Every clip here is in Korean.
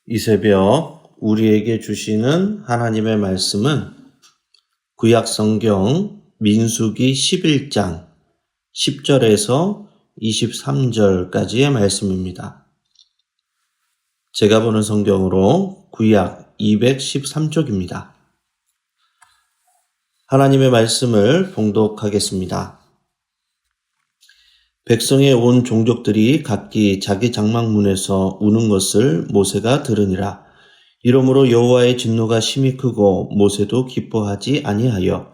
이 새벽 우리에게 주시는 하나님의 말씀은 구약 성경 민수기 11장 10절에서 23절까지의 말씀입니다. 제가 보는 성경으로 구약 213쪽입니다. 하나님의 말씀을 봉독하겠습니다. 백성의 온 종족들이 각기 자기 장막문에서 우는 것을 모세가 들으니라. 이러므로 여호와의 진노가 심히 크고 모세도 기뻐하지 아니하여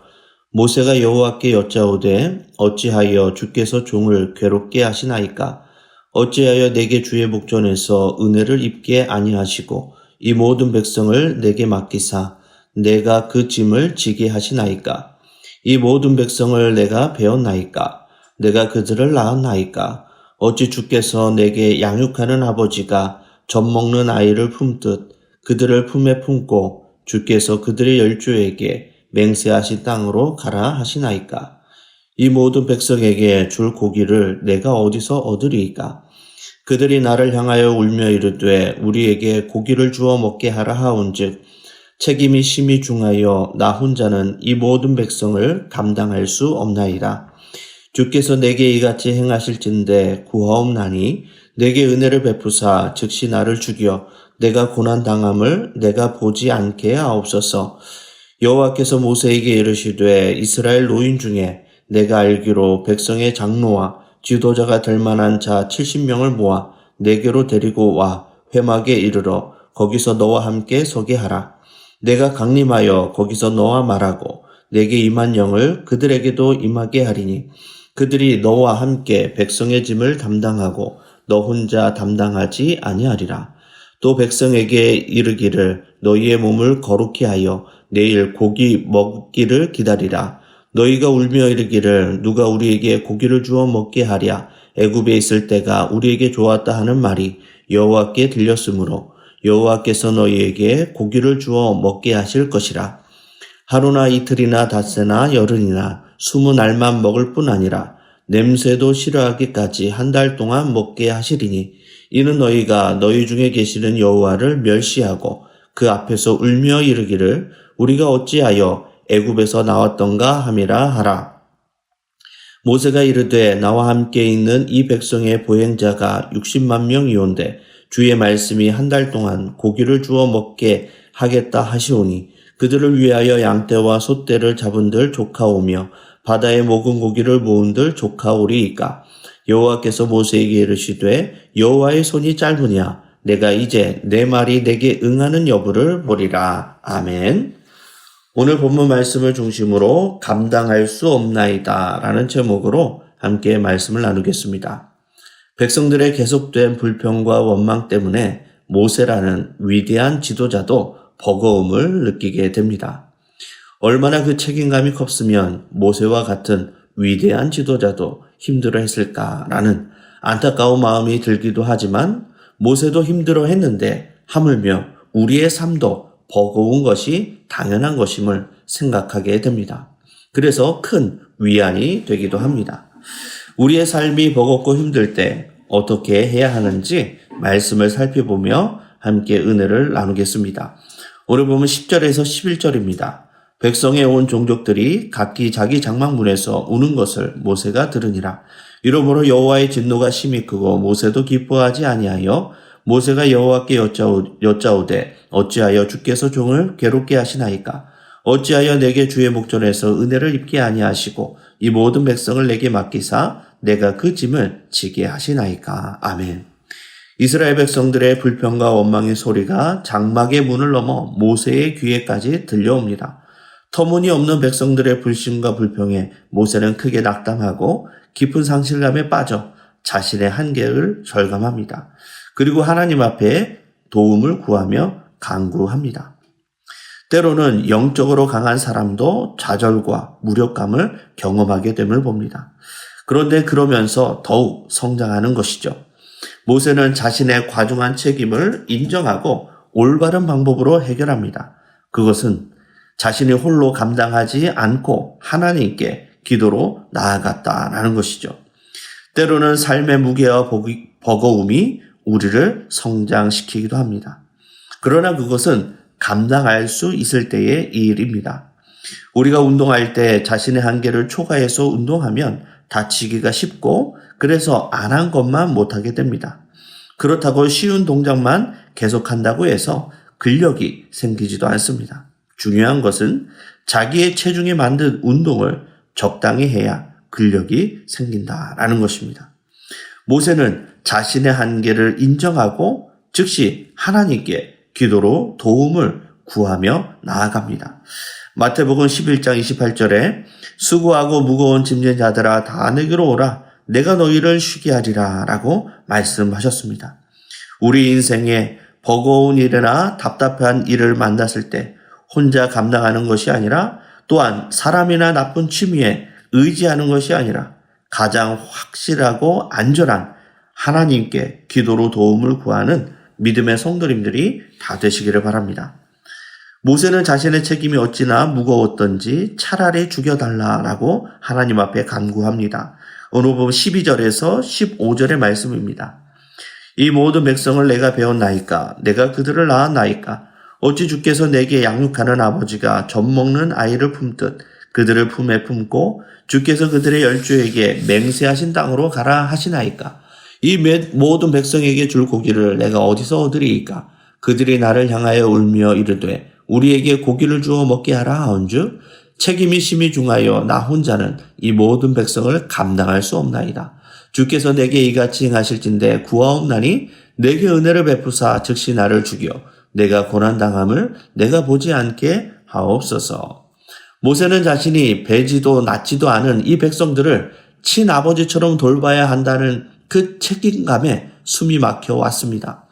모세가 여호와께 여짜오되 어찌하여 주께서 종을 괴롭게 하시나이까? 어찌하여 내게 주의 목전에서 은혜를 입게 아니하시고 이 모든 백성을 내게 맡기사 내가 그 짐을 지게 하시나이까? 이 모든 백성을 내가 배웠나이까? 내가 그들을 낳았나이까? 어찌 주께서 내게 양육하는 아버지가 젖 먹는 아이를 품듯 그들을 품에 품고 주께서 그들의 열조에게 맹세하신 땅으로 가라 하시나이까? 이 모든 백성에게 줄 고기를 내가 어디서 얻으리이까? 그들이 나를 향하여 울며 이르되 우리에게 고기를 주어 먹게 하라 하온즉 책임이 심히 중하여 나 혼자는 이 모든 백성을 감당할 수 없나이다. 주께서 내게 이같이 행하실진대 구하옵나니 내게 은혜를 베푸사 즉시 나를 죽여 내가 고난당함을 내가 보지 않게 하옵소서. 여호와께서 모세에게 이르시되 이스라엘 노인 중에 내가 알기로 백성의 장로와 지도자가 될 만한 자 70명을 모아 내게로 데리고 와 회막에 이르러 거기서 너와 함께 서게 하라. 내가 강림하여 거기서 너와 말하고 내게 임한 영을 그들에게도 임하게 하리니 그들이 너와 함께 백성의 짐을 담당하고 너 혼자 담당하지 아니하리라. 또 백성에게 이르기를 너희의 몸을 거룩히 하여 내일 고기 먹기를 기다리라. 너희가 울며 이르기를 누가 우리에게 고기를 주어 먹게 하랴. 애굽에 있을 때가 우리에게 좋았다 하는 말이 여호와께 들렸으므로 여호와께서 너희에게 고기를 주어 먹게 하실 것이라. 하루나 이틀이나 닷새나 열흘이나 20날만 먹을 뿐 아니라 냄새도 싫어하기까지 한 달 동안 먹게 하시리니 이는 너희가 너희 중에 계시는 여호와를 멸시하고 그 앞에서 울며 이르기를 우리가 어찌하여 애굽에서 나왔던가 함이라 하라. 모세가 이르되 나와 함께 있는 이 백성의 보행자가 60만 명이온데 주의 말씀이 한 달 동안 고기를 주어 먹게 하겠다 하시오니 그들을 위하여 양떼와 소떼를 잡은들 조카오며 바다에 먹은 고기를 모은들 조카오리이까? 여호와께서 모세에게 이르시되 여호와의 손이 짧으냐? 내가 이제 내 말이 내게 응하는 여부를 보리라. 아멘. 오늘 본문 말씀을 중심으로 감당할 수 없나이다 라는 제목으로 함께 말씀을 나누겠습니다. 백성들의 계속된 불평과 원망 때문에 모세라는 위대한 지도자도 버거움을 느끼게 됩니다. 얼마나 그 책임감이 컸으면 모세와 같은 위대한 지도자도 힘들어했을까라는 안타까운 마음이 들기도 하지만 모세도 힘들어했는데 하물며 우리의 삶도 버거운 것이 당연한 것임을 생각하게 됩니다. 그래서 큰 위안이 되기도 합니다. 우리의 삶이 버겁고 힘들 때 어떻게 해야 하는지 말씀을 살펴보며 함께 은혜를 나누겠습니다. 오늘 보면 10절에서 11절입니다. 백성의 온 종족들이 각기 자기 장막문에서 우는 것을 모세가 들으니라. 이러므로 여호와의 진노가 심히 크고 모세도 기뻐하지 아니하여 모세가 여호와께 여짜오되 어찌하여 주께서 종을 괴롭게 하시나이까? 어찌하여 내게 주의 목전에서 은혜를 입게 아니하시고 이 모든 백성을 내게 맡기사 내가 그 짐을 지게 하시나이까? 아멘. 이스라엘 백성들의 불평과 원망의 소리가 장막의 문을 넘어 모세의 귀에까지 들려옵니다. 터무니없는 백성들의 불신과 불평에 모세는 크게 낙담하고 깊은 상실감에 빠져 자신의 한계를 절감합니다. 그리고 하나님 앞에 도움을 구하며 간구합니다. 때로는 영적으로 강한 사람도 좌절과 무력감을 경험하게 됨을 봅니다. 그런데 그러면서 더욱 성장하는 것이죠. 모세는 자신의 과중한 책임을 인정하고 올바른 방법으로 해결합니다. 그것은 자신이 홀로 감당하지 않고 하나님께 기도로 나아갔다라는 것이죠. 때로는 삶의 무게와 버거움이 우리를 성장시키기도 합니다. 그러나 그것은 감당할 수 있을 때의 일입니다. 우리가 운동할 때 자신의 한계를 초과해서 운동하면 다치기가 쉽고 그래서 안 한 것만 못하게 됩니다. 그렇다고 쉬운 동작만 계속한다고 해서 근력이 생기지도 않습니다. 중요한 것은 자기의 체중에 맞는 운동을 적당히 해야 근력이 생긴다라는 것입니다. 모세는 자신의 한계를 인정하고 즉시 하나님께 기도로 도움을 구하며 나아갑니다. 마태복음 11장 28절에 수고하고 무거운 짐진 자들아 다 내게로 오라 내가 너희를 쉬게 하리라 라고 말씀하셨습니다. 우리 인생에 버거운 일이나 답답한 일을 만났을 때 혼자 감당하는 것이 아니라 또한 사람이나 나쁜 취미에 의지하는 것이 아니라 가장 확실하고 안전한 하나님께 기도로 도움을 구하는 믿음의 성도님들이 다 되시기를 바랍니다. 모세는 자신의 책임이 어찌나 무거웠던지 차라리 죽여달라라고 하나님 앞에 간구합니다. 오늘 보면 12절에서 15절의 말씀입니다. 이 모든 백성을 내가 배웠나이까 내가 그들을 낳았나이까 어찌 주께서 내게 양육하는 아버지가 젖 먹는 아이를 품듯 그들을 품에 품고 주께서 그들의 열조에게 맹세하신 땅으로 가라 하시나이까 이 모든 백성에게 줄 고기를 내가 어디서 얻으리이까 그들이 나를 향하여 울며 이르되 우리에게 고기를 주어 먹게 하라 하온즉 책임이 심히 중하여 나 혼자는 이 모든 백성을 감당할 수 없나이다. 주께서 내게 이같이 행하실진대 구하옵나니 내게 은혜를 베푸사 즉시 나를 죽여 내가 고난당함을 내가 보지 않게 하옵소서. 모세는 자신이 배지도 낳지도 않은 이 백성들을 친아버지처럼 돌봐야 한다는 그 책임감에 숨이 막혀 왔습니다.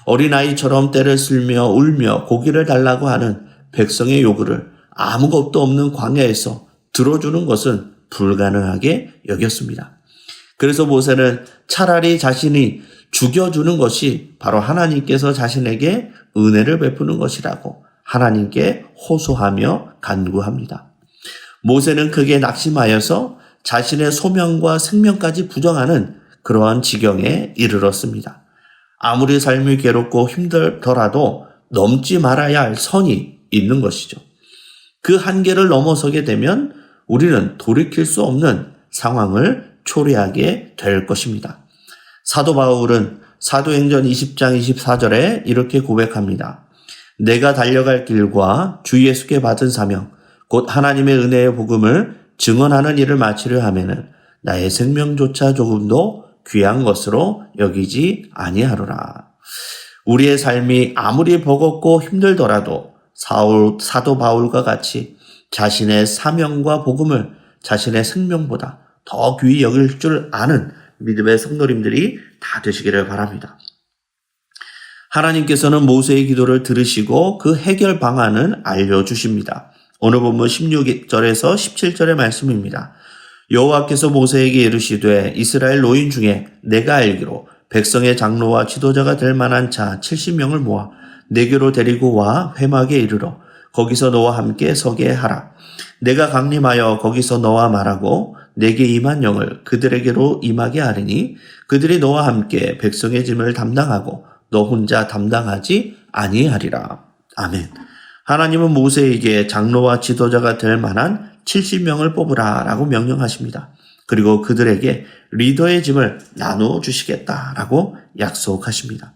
어린아이처럼 떼를 쓸며 울며 고기를 달라고 하는 백성의 요구를 아무것도 없는 광야에서 들어주는 것은 불가능하게 여겼습니다. 그래서 모세는 차라리 자신이 죽여주는 것이 바로 하나님께서 자신에게 은혜를 베푸는 것이라고 하나님께 호소하며 간구합니다. 모세는 크게 낙심하여서 자신의 소명과 생명까지 부정하는 그러한 지경에 이르렀습니다. 아무리 삶이 괴롭고 힘들더라도 넘지 말아야 할 선이 있는 것이죠. 그 한계를 넘어서게 되면 우리는 돌이킬 수 없는 상황을 초래하게 될 것입니다. 사도 바울은 사도행전 20장 24절에 이렇게 고백합니다. 내가 달려갈 길과 주 예수께 받은 사명 곧 하나님의 은혜의 복음을 증언하는 일을 마치려 하면은 나의 생명조차 조금도 귀한 것으로 여기지 아니하노라. 우리의 삶이 아무리 버겁고 힘들더라도 사도 바울과 같이 자신의 사명과 복음을 자신의 생명보다 더 귀히 여길 줄 아는 믿음의 성도님들이 다 되시기를 바랍니다. 하나님께서는 모세의 기도를 들으시고 그 해결 방안을 알려주십니다. 오늘 본문 16절에서 17절의 말씀입니다. 여호와께서 모세에게 이르시되 이스라엘 노인 중에 내가 알기로 백성의 장로와 지도자가 될 만한 자 70명을 모아 내게로 데리고 와 회막에 이르러 거기서 너와 함께 서게 하라. 내가 강림하여 거기서 너와 말하고 내게 임한 영을 그들에게로 임하게 하리니 그들이 너와 함께 백성의 짐을 담당하고 너 혼자 담당하지 아니하리라. 아멘. 하나님은 모세에게 장로와 지도자가 될 만한 70명을 뽑으라 라고 명령하십니다. 그리고 그들에게 리더의 짐을 나누어 주시겠다라고 약속하십니다.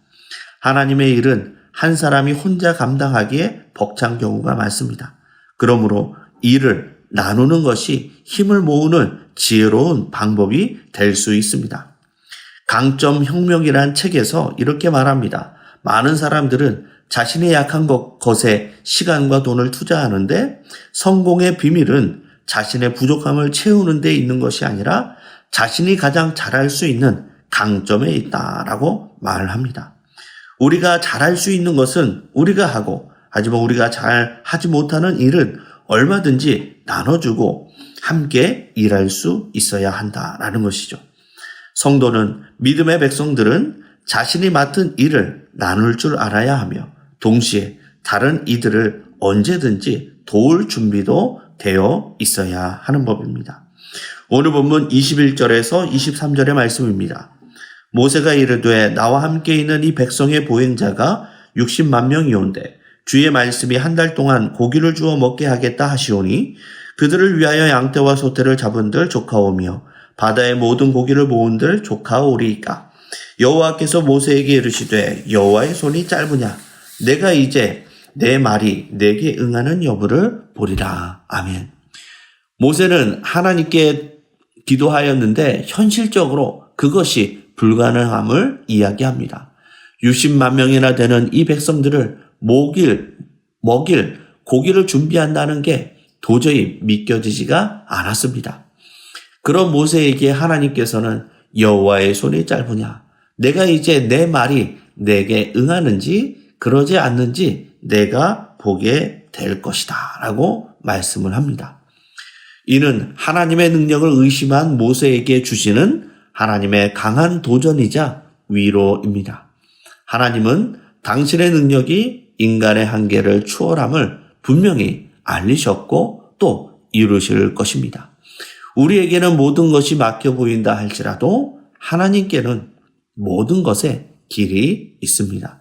하나님의 일은 한 사람이 혼자 감당하기에 벅찬 경우가 많습니다. 그러므로 일을 나누는 것이 힘을 모으는 지혜로운 방법이 될 수 있습니다. 강점 혁명이란 책에서 이렇게 말합니다. 많은 사람들은 자신의 약한 것에 시간과 돈을 투자하는데 성공의 비밀은 자신의 부족함을 채우는 데 있는 것이 아니라 자신이 가장 잘할 수 있는 강점에 있다라고 말합니다. 우리가 잘할 수 있는 것은 우리가 하고 하지만 우리가 잘 하지 못하는 일은 얼마든지 나눠주고 함께 일할 수 있어야 한다라는 것이죠. 성도는 믿음의 백성들은 자신이 맡은 일을 나눌 줄 알아야 하며 동시에 다른 이들을 언제든지 도울 준비도 되어 있어야 하는 법입니다. 오늘 본문 21절에서 23절의 말씀입니다. 모세가 이르되 나와 함께 있는 이 백성의 보행자가 60만 명이 온대. 주의 말씀이 한 달 동안 고기를 주어 먹게 하겠다 하시오니 그들을 위하여 양떼와 소떼를 잡은들 조카오며 바다의 모든 고기를 모은들 조카오리이까. 여호와께서 모세에게 이르시되 여호와의 손이 짧으냐 내가 이제 내 말이 내게 응하는 여부를 보리라. 아멘. 모세는 하나님께 기도하였는데 현실적으로 그것이 불가능함을 이야기합니다. 60만 명이나 되는 이 백성들을 먹일 고기를 준비한다는 게 도저히 믿겨지지가 않았습니다. 그런 모세에게 하나님께서는 여호와의 손이 짧으냐 내가 이제 내 말이 내게 응하는지 그러지 않는지 내가 보게 될 것이다 라고 말씀을 합니다. 이는 하나님의 능력을 의심한 모세에게 주시는 하나님의 강한 도전이자 위로입니다. 하나님은 당신의 능력이 인간의 한계를 추월함을 분명히 알리셨고 또 이루실 것입니다. 우리에게는 모든 것이 막혀 보인다 할지라도 하나님께는 모든 것에 길이 있습니다.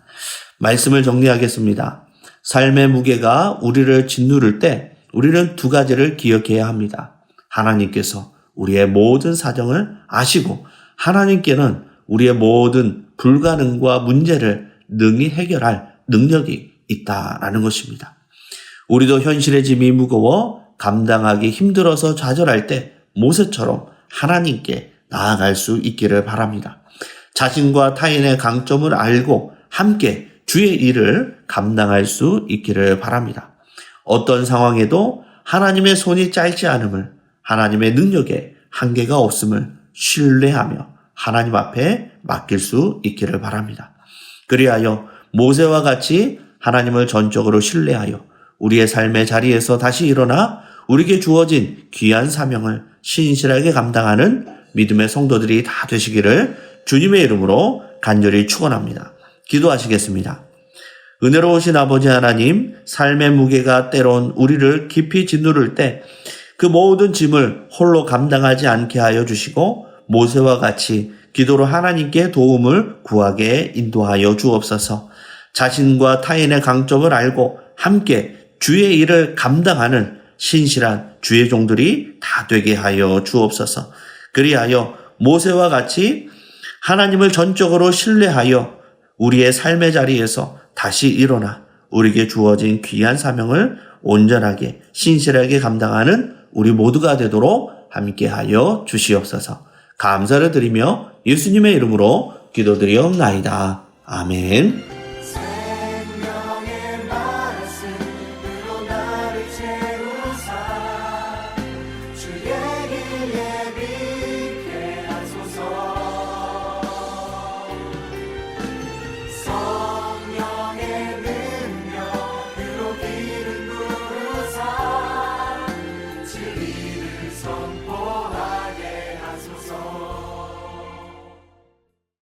말씀을 정리하겠습니다. 삶의 무게가 우리를 짓누를 때 우리는 두 가지를 기억해야 합니다. 하나님께서 우리의 모든 사정을 아시고 하나님께는 우리의 모든 불가능과 문제를 능히 해결할 능력이 있다라는 것입니다. 우리도 현실의 짐이 무거워 감당하기 힘들어서 좌절할 때 모세처럼 하나님께 나아갈 수 있기를 바랍니다. 자신과 타인의 강점을 알고 함께 주의 일을 감당할 수 있기를 바랍니다. 어떤 상황에도 하나님의 손이 짧지 않음을, 하나님의 능력에 한계가 없음을 신뢰하며 하나님 앞에 맡길 수 있기를 바랍니다. 그리하여 모세와 같이 하나님을 전적으로 신뢰하여 우리의 삶의 자리에서 다시 일어나 우리에게 주어진 귀한 사명을 신실하게 감당하는 믿음의 성도들이 다 되시기를 주님의 이름으로 간절히 축원합니다. 기도하시겠습니다. 은혜로우신 아버지 하나님, 삶의 무게가 때론 우리를 깊이 짓누를 때 그 모든 짐을 홀로 감당하지 않게 하여 주시고 모세와 같이 기도로 하나님께 도움을 구하게 인도하여 주옵소서. 자신과 타인의 강점을 알고 함께 주의 일을 감당하는 신실한 주의 종들이 다 되게 하여 주옵소서. 그리하여 모세와 같이 하나님을 전적으로 신뢰하여 우리의 삶의 자리에서 다시 일어나 우리에게 주어진 귀한 사명을 온전하게 신실하게 감당하는 우리 모두가 되도록 함께하여 주시옵소서. 감사를 드리며 예수님의 이름으로 기도드리옵나이다. 아멘. 생명의 말씀으로 나를 채우사 주의